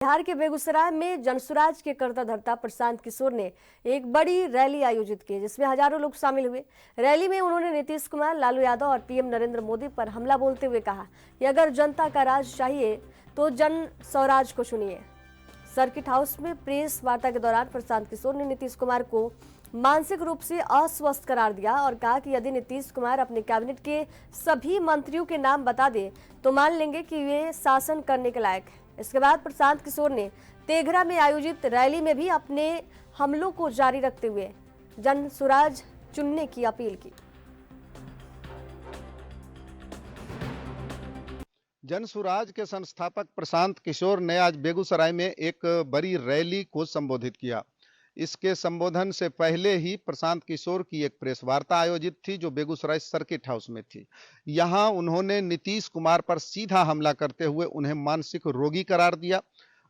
बिहार के बेगूसराय में जनसुराज के कर्ता धर्ता प्रशांत किशोर ने एक बड़ी रैली आयोजित की जिसमें हजारों लोग शामिल हुए। रैली में उन्होंने नीतीश कुमार, लालू यादव और पीएम नरेंद्र मोदी पर हमला बोलते हुए कहा कि अगर जनता का राज चाहिए तो जन स्वराज को चुनिए। सर्किट हाउस में प्रेस वार्ता के दौरान प्रशांत किशोर ने नीतीश कुमार को मानसिक रूप से अस्वस्थ करार दिया और कहा कि यदि नीतीश कुमार अपने कैबिनेट के सभी मंत्रियों के नाम बता दे तो मान लेंगे कि वे शासन करने के लायक है। इसके बाद प्रशांत किशोर ने तेघरा में आयोजित रैली में भी अपने हमलों को जारी रखते हुए जन स्वराज चुनने की अपील की। जन स्वराज के संस्थापक प्रशांत किशोर ने आज बेगूसराय में एक बड़ी रैली को संबोधित किया। इसके संबोधन से पहले ही प्रशांत किशोर की एक प्रेस वार्ता आयोजित थी जो बेगूसराय सर्किट हाउस में थी। यहां उन्होंने नीतीश कुमार पर सीधा हमला करते हुए उन्हें मानसिक रोगी करार दिया।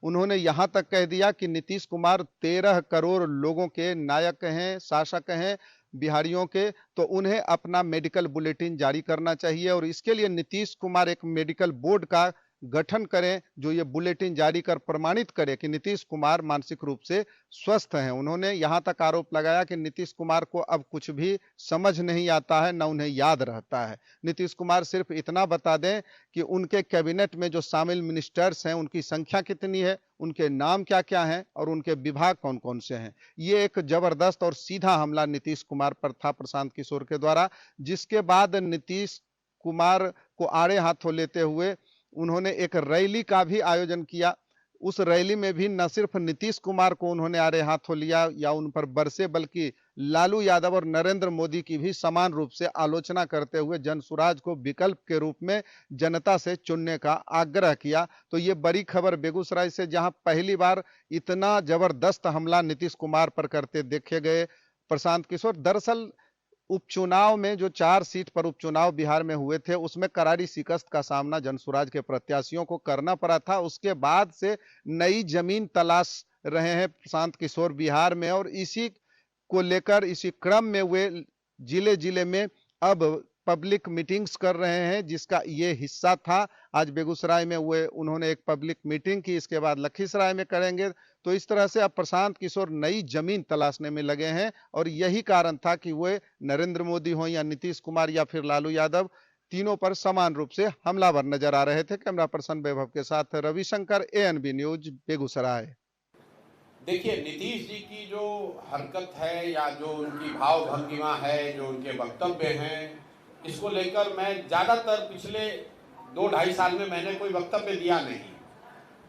उन्होंने यहां तक कह दिया कि नीतीश कुमार 13 करोड़ लोगों के नायक हैं, शासक हैं बिहारियों के, तो उन्हें अपना मेडिकल बुलेटिन जारी करना चाहिए और इसके लिए नीतीश कुमार एक मेडिकल बोर्ड का गठन करें जो ये बुलेटिन जारी कर प्रमाणित करे कि नीतीश कुमार मानसिक रूप से स्वस्थ हैं। उन्होंने यहां तक आरोप लगाया कि नीतीश कुमार को अब कुछ भी समझ नहीं आता है, न उन्हें याद रहता है। नीतीश कुमार सिर्फ इतना बता दें कि उनके कैबिनेट में जो शामिल मिनिस्टर्स हैं उनकी संख्या कितनी है, उनके नाम क्या क्या हैं और उनके विभाग कौन कौन से हैं। ये एक जबरदस्त और सीधा हमला नीतीश कुमार पर था प्रशांत किशोर के द्वारा, जिसके बाद नीतीश कुमार को आड़े हाथों लेते हुए उन्होंने एक रैली का भी आयोजन किया। उस रैली में भी न सिर्फ नीतीश कुमार को उन्होंने आड़े हाथों लिया या उन पर बरसे, बल्कि लालू यादव और नरेंद्र मोदी की भी समान रूप से आलोचना करते हुए जनसुराज को विकल्प के रूप में जनता से चुनने का आग्रह किया। तो ये बड़ी खबर बेगूसराय से, जहां पहली बार इतना जबरदस्त हमला नीतीश कुमार पर करते देखे गए प्रशांत किशोर। दरअसल उपचुनाव में जो 4 सीट पर उपचुनाव बिहार में हुए थे उसमें करारी शिकस्त का सामना जनसुराज के प्रत्याशियों को करना पड़ा था। उसके बाद से नई जमीन तलाश रहे हैं प्रशांत किशोर बिहार में और इसी को लेकर इसी क्रम में वे जिले जिले में अब पब्लिक मीटिंग्स कर रहे हैं, जिसका ये हिस्सा था। आज बेगूसराय में उन्होंने एक पब्लिक मीटिंग की, इसके बाद लखीसराय में करेंगे। तो इस तरह से अब प्रशांत किशोर नई जमीन तलाशने में लगे हैं और यही कारण था कि वे नरेंद्र मोदी हो या नीतीश कुमार या फिर लालू यादव, तीनों पर समान रूप से हमलावर नजर आ रहे थे। कैमरा पर्सन वैभव के साथ रविशंकर, ANB न्यूज, बेगूसराय। देखिए, नीतीश जी की जो हरकत है या जो उनकी भाव भंगिमा है, जो उनके वक्तव्य हैं, इसको लेकर मैं ज्यादातर पिछले 2-2.5 साल में मैंने कोई वक्तव्य दिया नहीं।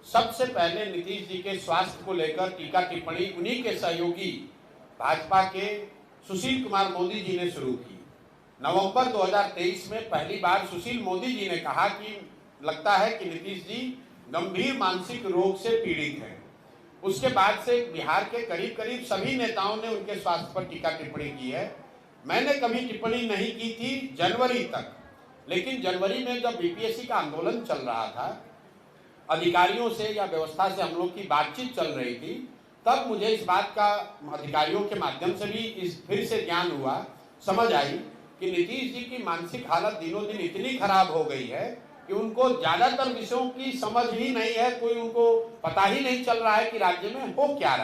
सबसे पहले नीतीश जी के स्वास्थ्य को लेकर टीका टिप्पणी उन्हीं के सहयोगी भाजपा के सुशील कुमार मोदी जी ने शुरू की। नवंबर 2023 में पहली बार सुशील मोदी जी ने कहा कि लगता है कि नीतीश जी गंभीर मानसिक रोग से पीड़ित हैं। उसके बाद से बिहार के करीब करीब सभी नेताओं ने उनके स्वास्थ्य पर टीका टिप्पणी की है। मैंने कभी टिप्पणी नहीं की थी जनवरी तक, लेकिन जनवरी में जब बीपीएससी का आंदोलन चल रहा था, अधिकारियों से या व्यवस्था से हम लोग की बातचीत चल रही थी, तब मुझे इस बात का अधिकारियों के माध्यम से भी फिर से ज्ञान हुआ, समझ आई कि नीतीश जी की मानसिक हालत दिनों दिन इतनी खराब हो गई है कि उनको ज्यादातर विषयों की समझ ही नहीं है, कोई उनको पता ही नहीं चल रहा है कि राज्य में हो क्या रहा है।